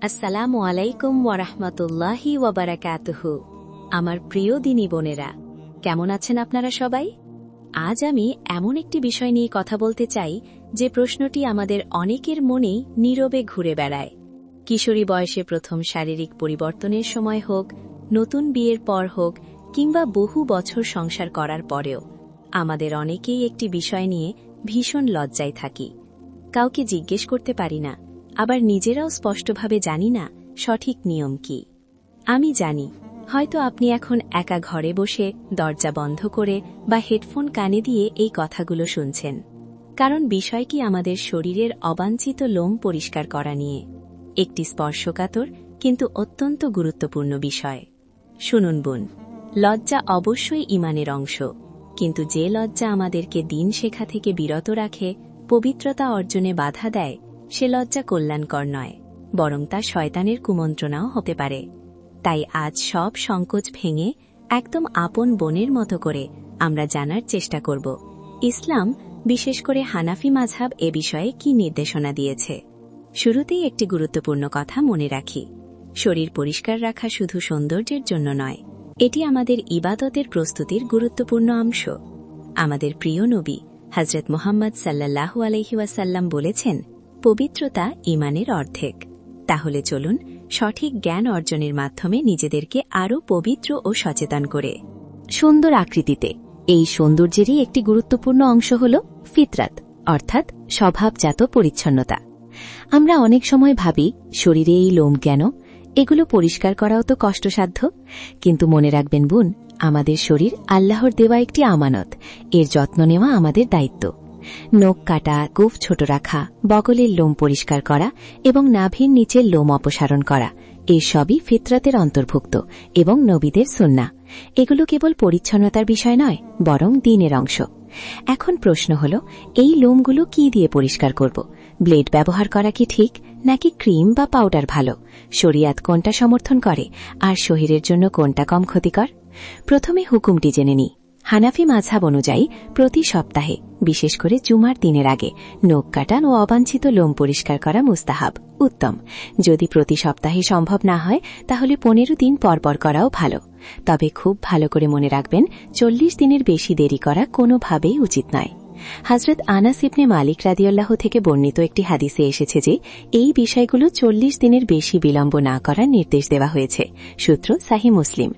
আসসালামু আলাইকুম ওয়ারাহমাতুল্লাহি ওয়াবারাকাতুহু। আমার প্রিয় দিনী বোনেরা, কেমন আছেন আপনারা সবাই? আজ আমি এমন একটি বিষয় নিয়ে কথা বলতে চাই যে প্রশ্নটি আমাদের অনেকের মনেই নীরবে ঘুরে বেড়ায়। কিশোরী বয়সে প্রথম শারীরিক পরিবর্তনের সময় হোক, নতুন বিয়ের পর হোক, কিংবা বহু বছর সংসার করার পরেও আমাদের অনেকেই একটি বিষয় নিয়ে ভীষণ লজ্জায় থাকি। কাউকে জিজ্ঞেস করতে পারি না, আবার নিজেরাও স্পষ্টভাবে জানি না সঠিক নিয়ম কি। আমি জানি, হয়তো আপনি এখন একা ঘরে বসে দরজা বন্ধ করে বা হেডফোন কানে দিয়ে এই কথাগুলো শুনছেন, কারণ বিষয় কি আমাদের শরীরের অবাঞ্ছিত লোম পরিষ্কার করা নিয়ে একটি স্পর্শকাতর কিন্তু অত্যন্ত গুরুত্বপূর্ণ বিষয়। শুনুন বোন, লজ্জা অবশ্যই ঈমানের অংশ, কিন্তু যে লজ্জা আমাদেরকে দিন শেখা থেকে বিরত রাখে, পবিত্রতা অর্জনে বাধা দেয়, সে লজ্জা কল্যাণকর নয়, বরং তা শয়তানের কুমন্ত্রণাও হতে পারে। তাই আজ সব সংকোচ ভেঙে একদম আপন বোনের মতো করে আমরা জানার চেষ্টা করব ইসলাম, বিশেষ করে হানাফি মাযহাব এ বিষয়ে কি নির্দেশনা দিয়েছে। শুরুতেই একটি গুরুত্বপূর্ণ কথা মনে রাখি, শরীর পরিষ্কার রাখা শুধু সৌন্দর্যের জন্য নয়, এটি আমাদের ইবাদতের প্রস্তুতির গুরুত্বপূর্ণ অংশ। আমাদের প্রিয় নবী হযরত মুহাম্মদ সাল্লাল্লাহু আলাইহি ওয়াসাল্লাম বলেছেন, পবিত্রতা ঈমানের অর্ধেক। তাহলে চলুন সঠিক জ্ঞান অর্জনের মাধ্যমে নিজেদেরকে আরও পবিত্র ও সচেতন করে। সুন্দর আকৃতিতে এই সৌন্দর্যেরই একটি গুরুত্বপূর্ণ অংশ হল ফিতরাত, অর্থাৎ স্বভাবজাত পরিচ্ছন্নতা। আমরা অনেক সময় ভাবি, শরীরে এই লোম কেন, এগুলো পরিষ্কার করাও তো কষ্টসাধ্য। কিন্তু মনে রাখবেন বোন, আমাদের শরীর আল্লাহর দেওয়া একটি আমানত, এর যত্ন নেওয়া আমাদের দায়িত্ব। নখ কাটা, গোঁফ ছোট রাখা, বগলের লোম পরিষ্কার করা এবং নাভির নিচের লোম অপসারণ করা, এই সবই ফিতরাতের অন্তর্ভুক্ত এবং নবীদের সুন্নাহ। এগুলো কেবল পরিচ্ছন্নতার বিষয় নয়, বরং দ্বীনের অংশ। এখন প্রশ্ন হল, এই লোমগুলো কি দিয়ে পরিষ্কার করব? ব্লেড ব্যবহার করা কি ঠিক, নাকি ক্রিম বা পাউডার ভালো? শরিয়াত কোনটা সমর্থন করে, আর শরীরের জন্য কোনটা কম ক্ষতিকর? প্রথমে হুকুমটি জেনে নিই। হানাফি মাযহাব অনুযায়ী প্রতি সপ্তাহে, বিশেষ করে জুমার দিনের আগে, নখ কাটান ও অবাঞ্ছিত লোম পরিষ্কার করা মুস্তাহাব, উত্তম। যদি প্রতি সপ্তাহে সম্ভব না হয়, তাহলে 15 দিন পরপর করাও ভালো। তবে খুব ভালো করে মনে রাখবেন, 40 দিনের বেশি দেরি করা কোনোভাবেই উচিত নয়। হযরত আনাস ইবনে মালিক রাদিয়াল্লাহু থেকে বর্ণিত একটি হাদিসে এসেছে যে, এই বিষয়গুলো 40 দিনের বেশি বিলম্ব না করার নির্দেশ দেওয়া হয়েছে। সূত্র সাহিহ মুসলিম।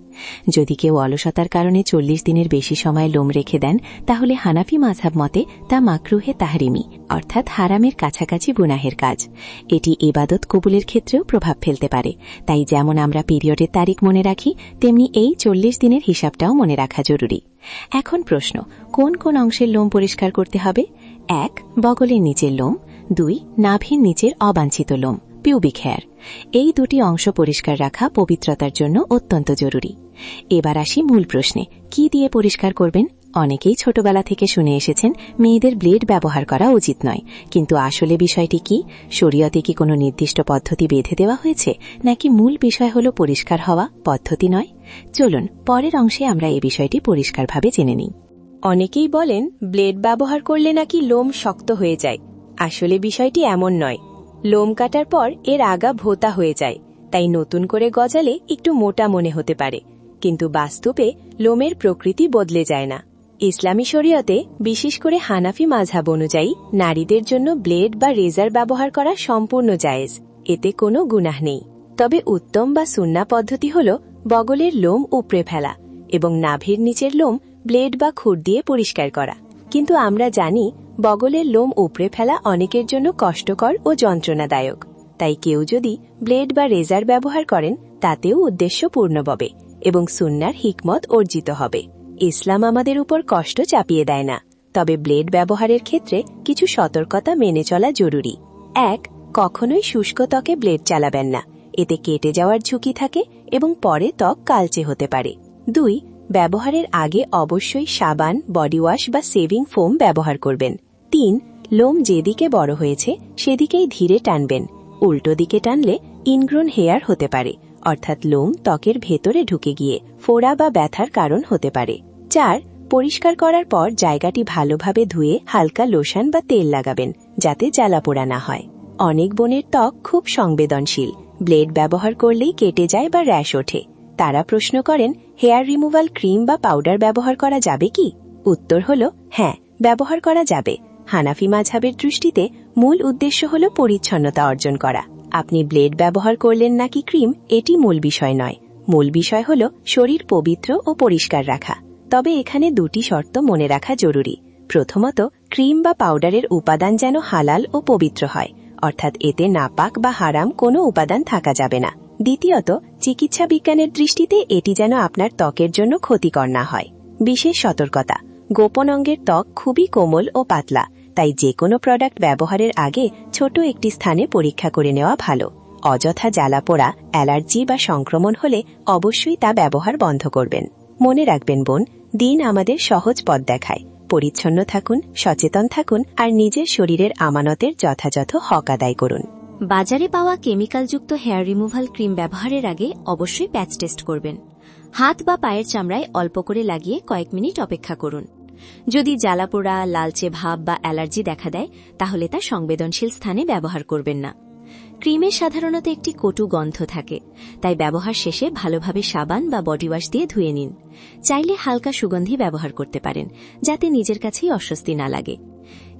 যদি কেউ অলসতার কারণে 40 দিনের বেশি সময় লোম রেখে দেন, তাহলে হানাফি মাযহাব মতে তা মাকরুহে তাহরিমি, অর্থাৎ হারামের কাছাকাছি গুনাহের কাজ। এটি ইবাদত কবুলের ক্ষেত্রেও প্রভাব ফেলতে পারে। তাই যেমন আমরা পিরিয়ডের তারিখ মনে রাখি, তেমনি এই 40 দিনের হিসাবটাও মনে রাখা জরুরি। এখন প্রশ্ন, কোন কোন অংশের লোম পরিষ্কার করতে হবে? 1. বগলের নিচের লোম। 2. নাভির নিচের অবাঞ্ছিত লোম, পিউবিক হেয়ার। এই দুটি অংশ পরিষ্কার রাখা পবিত্রতার জন্য অত্যন্ত জরুরি। এবার আসি মূল প্রশ্নে, কি দিয়ে পরিষ্কার করবেন? অনেকেই ছোটবেলা থেকে শুনে এসেছেন মেয়েদের ব্লেড ব্যবহার করা উচিত নয়, কিন্তু আসলে বিষয়টি কি? শরীয়তে কি কোনো নির্দিষ্ট পদ্ধতি বেঁধে দেওয়া হয়েছে, নাকি মূল বিষয় হল পরিষ্কার হওয়া, পদ্ধতি নয়? চলুন পরের অংশে আমরা এই বিষয়টি পরিষ্কারভাবে জেনে নিই। অনেকেই বলেন ব্লেড ব্যবহার করলে নাকি লোম শক্ত হয়ে যায়। আসলে বিষয়টি এমন নয়। লোম কাটার পর এর আগা ভোঁতা হয়ে যায়, তাই নতুন করে গজালে একটু মোটা মনে হতে পারে, কিন্তু বাস্তবে লোমের প্রকৃতি বদলে যায় না। ইসলামী শরীয়তে, বিশেষ করে হানাফি মাযহাব অনুযায়ী, নারীদের জন্য ব্লেড বা রেজার ব্যবহার করা সম্পূর্ণ জায়েজ, এতে কোনো গুনাহ নেই। তবে উত্তম বা সুন্নাহ পদ্ধতি হল বগলের লোম উপড়ে ফেলা এবং নাভির নিচের লোম ব্লেড বা খুর দিয়ে পরিষ্কার করা। কিন্তু আমরা জানি, বগলের লোম উপড়ে ফেলা অনেকের জন্য কষ্টকর ও যন্ত্রণাদায়ক। তাই কেউ যদি ব্লেড বা রেজার ব্যবহার করেন, তাতেও উদ্দেশ্য পূর্ণববে এবং সুন্নাহর হিকমত অর্জিত হবে। ইসলাম আমাদের উপর কষ্ট চাপিয়ে দেয় না, তবে ব্লেড ব্যবহারের ক্ষেত্রে কিছু সতর্কতা মেনে চলা জরুরি। 1. কখনোই শুষ্ক ত্বকে ব্লেড চালাবেন না, এতে কেটে যাওয়ার ঝুঁকি থাকে এবং পরে ত্বক কালচে হতে পারে। 2. ব্যবহারের আগে অবশ্যই সাবান, বডি ওয়াশ বা সেভিং ফোম ব্যবহার করবেন। 3. লোম যেদিকে বড় হয়েছে সেদিকেই ধীরে টানবেন, উল্টো দিকে টানলে ইনগ্রোন হেয়ার হতে পারে, অর্থাৎ লোম ত্বকের ভেতরে ঢুকে গিয়ে ফোড়া বা ব্যথার কারণ হতে পারে। 4. পরিষ্কার করার পর জায়গাটি ভালোভাবে ধুয়ে হালকা লোশন বা তেল লাগাবেন, যাতে জ্বালা পোড়া না হয়। অনেক বোনের ত্বক খুব সংবেদনশীল, ব্লেড ব্যবহার করলেই কেটে যায় বা র্যাশ ওঠে। তারা প্রশ্ন করেন, হেয়ার রিমুভাল ক্রিম বা পাউডার ব্যবহার করা যাবে কি? উত্তর হল হ্যাঁ, ব্যবহার করা যাবে। হানাফি মাযহাবের দৃষ্টিতে মূল উদ্দেশ্য হল পরিচ্ছন্নতা অর্জন করা। আপনি ব্লেড ব্যবহার করলেন নাকি ক্রিম, এটি মূল বিষয় নয়। মূল বিষয় হল শরীর পবিত্র ও পরিষ্কার রাখা। তবে এখানে দুটি শর্ত মনে রাখা জরুরি। প্রথমত, ক্রিম বা পাউডারের উপাদান যেন হালাল ও পবিত্র হয়, অর্থাৎ এতে নাপাক বা হারাম কোনো উপাদান থাকা যাবে না। দ্বিতীয়ত, চিকিৎসা বিজ্ঞানের দৃষ্টিতে এটি যেন আপনার ত্বকের জন্য ক্ষতিকর না হয়। বিশেষ সতর্কতা, গোপন অঙ্গের ত্বক খুবই কোমল ও পাতলা, তাই যে কোনো প্রোডাক্ট ব্যবহারের আগে ছোট একটি স্থানে পরীক্ষা করে নেওয়া ভালো। অযথা জ্বালাপোড়া, অ্যালার্জি বা সংক্রমণ হলে অবশ্যই তা ব্যবহার বন্ধ করবেন। মনে রাখবেন বোন, দিন আমাদের সহজ পথ দেখায়। পরিচ্ছন্ন থাকুন, সচেতন থাকুন আর নিজের শরীরের আমানতের যথাযথ হক আদায় করুন। বাজারে পাওয়া কেমিক্যালযুক্ত হেয়ার রিমুভাল ক্রিম ব্যবহারের আগে অবশ্যই প্যাচ টেস্ট করবেন। হাত বা পায়ের চামড়ায় অল্প করে লাগিয়ে কয়েক মিনিট অপেক্ষা করুন। যদি জ্বালাপোড়া, লালচে ভাব বা অ্যালার্জি দেখা দেয়, তাহলে তা সংবেদনশীল স্থানে ব্যবহার করবেন না। ক্রিমের সাধারণত একটি কটু গন্ধ থাকে, তাই ব্যবহার শেষে ভালোভাবে সাবান বা বডি ওয়াশ দিয়ে ধুয়ে নিন। চাইলে হালকা সুগন্ধি ব্যবহার করতে পারেন, যাতে নিজের কাছেই অস্বস্তি না লাগে।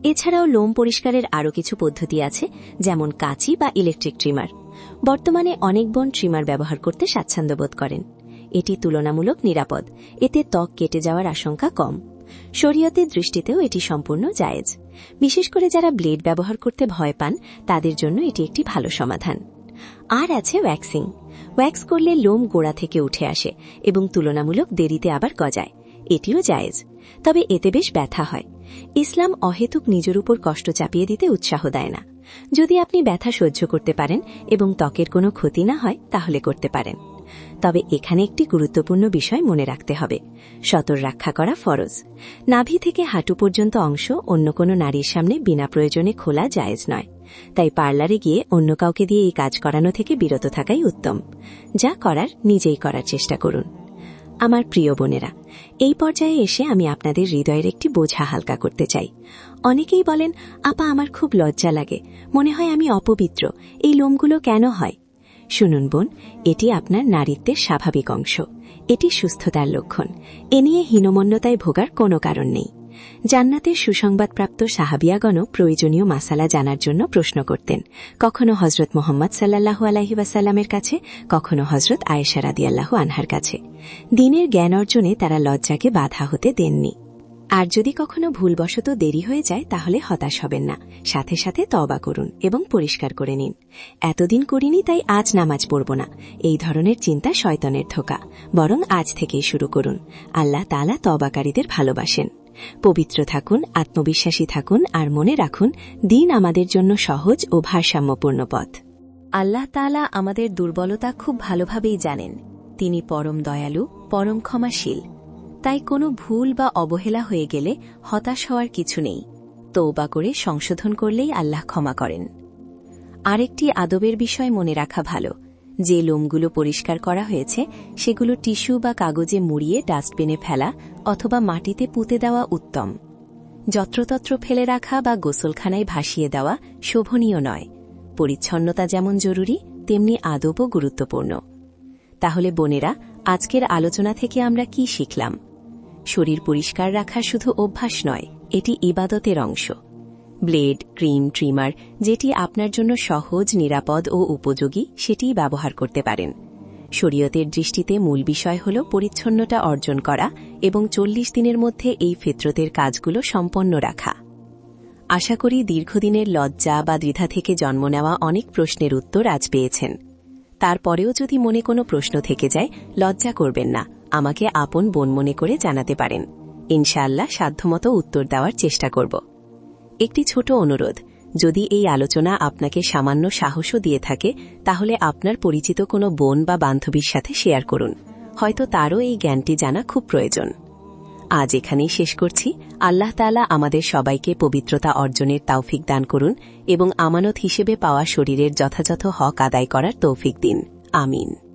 এছাড়াও লোম পরিষ্কারের আরও কিছু পদ্ধতি আছে, যেমন কাঁচি বা ইলেকট্রিক ট্রিমার। বর্তমানে অনেক বোন ট্রিমার ব্যবহার করতে স্বাচ্ছন্দ্য বোধ করেন। এটি তুলনামূলক নিরাপদ, এতে ত্বক কেটে যাওয়ার আশঙ্কা কম। শরীয়তের দৃষ্টিতেও এটি সম্পূর্ণ জায়েজ। বিশেষ করে যারা ব্লেড ব্যবহার করতে ভয় পান, তাদের জন্য এটি একটি ভালো সমাধান। আর আছে ওয়্যাক্সিং। ওয়্যাক্স করলে লোম গোড়া থেকে উঠে আসে এবং তুলনামূলক দেরিতে আবার গজায়। এটিও জায়েজ, তবে এতে বেশ ব্যথা হয়। ইসলাম অহেতুক নিজের উপর কষ্ট চাপিয়ে দিতে উৎসাহ দেয় না। যদি আপনি ব্যথা সহ্য করতে পারেন এবং ত্বকের কোনো ক্ষতি না হয়, তাহলে করতে পারেন। তবে এখানে একটি গুরুত্বপূর্ণ বিষয় মনে রাখতে হবে, সতর রক্ষা করা ফরজ। নাভি থেকে হাঁটু পর্যন্ত অংশ অন্য কোনো নারীর সামনে বিনা প্রয়োজনে খোলা জায়েজ নয়। তাই পার্লারে গিয়ে অন্য কাউকে দিয়ে এই কাজ করানো থেকে বিরত থাকাই উত্তম। যা করার নিজেই করার চেষ্টা করুন। আমার প্রিয় বোনেরা, এই পর্যায়ে এসে আমি আপনাদের হৃদয়ের একটি বোঝা হালকা করতে চাই। অনেকেই বলেন, আপা আমার খুব লজ্জা লাগে, মনে হয় আমি অপবিত্র, এই লোমগুলো কেন হয়? শুনুন বোন, এটি আপনার নারীত্বের স্বাভাবিক অংশ। এটি সুস্থতার লক্ষণ। এ নিয়ে হীনমন্যতায় ভোগার কোনো কারণ নেই। জান্নাতের সুসংবাদপ্রাপ্ত সাহাবিয়াগণও প্রয়োজনীয় মাসালা জানার জন্য প্রশ্ন করতেন, কখনো হজরত মোহাম্মদ সাল্লাল্লাহু আলাইহি ওয়াসাল্লামের কাছে, কখনো হজরত আয়েশা রাদিয়াল্লাহু আনহার কাছে। দ্বীনের জ্ঞান অর্জনে তারা লজ্জাকে বাধা হতে দেননি। আর যদি কখনো ভুলবশত দেরি হয়ে যায়, তাহলে হতাশ হবেন না, সাথে সাথে তওবা করুন এবং পরিষ্কার করে নিন। এতদিন করিনি তাই আজ নামাজ পড়ব না, এই ধরনের চিন্তা শয়তানের ধোঁকা। বরং আজ থেকেই শুরু করুন। আল্লাহ তাআলা তওবাকারীদের ভালোবাসেন। পবিত্র থাকুন, আত্মবিশ্বাসী থাকুন আর মনে রাখুন, দিন আমাদের জন্য সহজ ও ভারসাম্যপূর্ণ পথ। আল্লাহ তাআলা আমাদের দুর্বলতা খুব ভালোভাবেই জানেন। তিনি পরম দয়ালু, পরম ক্ষমাশীল। তাই কোনো ভুল বা অবহেলা হয়ে গেলে হতাশ হওয়ার কিছু নেই। তওবা করে সংশোধন করলেই আল্লাহ ক্ষমা করেন। আরেকটি আদবের বিষয় মনে রাখা ভালো, যে লোমগুলো পরিষ্কার করা হয়েছে সেগুলো টিস্যু বা কাগজে মুড়িয়ে ডাস্টবিনে ফেলা অথবা মাটিতে পুঁতে দেওয়া উত্তম। যত্রতত্র ফেলে রাখা বা গোসলখানায় ভাসিয়ে দেওয়া শোভনীয় নয়। পরিচ্ছন্নতা যেমন জরুরি, তেমনি আদবও গুরুত্বপূর্ণ। তাহলে বোনেরা, আজকের আলোচনা থেকে আমরা কি শিখলাম? শরীর পরিষ্কার রাখা শুধু অভ্যাস নয়, এটি ইবাদতের অংশ। ব্লেড, ক্রিম, ট্রিমার যেটি আপনার জন্য সহজ, নিরাপদ ও উপযোগী, সেটিই ব্যবহার করতে পারেন। শরীয়তের দৃষ্টিতে মূল বিষয় হল পরিচ্ছন্নতা অর্জন করা এবং 40 দিনের মধ্যে এই ফিতরতের কাজগুলো সম্পন্ন রাখা। আশা করি দীর্ঘদিনের লজ্জা বা দ্বিধা থেকে জন্ম নেওয়া অনেক প্রশ্নের উত্তর আজ পেয়েছেন। তারপরেও যদি মনে কোনো প্রশ্ন থেকে যায়, লজ্জা করবেন না, আমাকে আপন বোন মনে করে জানাতে পারেন। ইনশাআল্লাহ সাধ্যমতো উত্তর দেওয়ার চেষ্টা করব। একটি ছোট অনুরোধ, যদি এই আলোচনা আপনাকে সামান্য সাহসও দিয়ে থাকে, তাহলে আপনার পরিচিত কোনো বোন বা বান্ধবীর সাথে শেয়ার করুন। হয়তো তারও এই জ্ঞানটি জানা খুব প্রয়োজন। আজ এখানেই শেষ করছি। আল্লাহ তাআলা আমাদের সবাইকে পবিত্রতা অর্জনের তৌফিক দান করুন এবং আমানত হিসেবে পাওয়া শরীরের যথাযথ হক আদায় করার তৌফিক দিন। আমিন।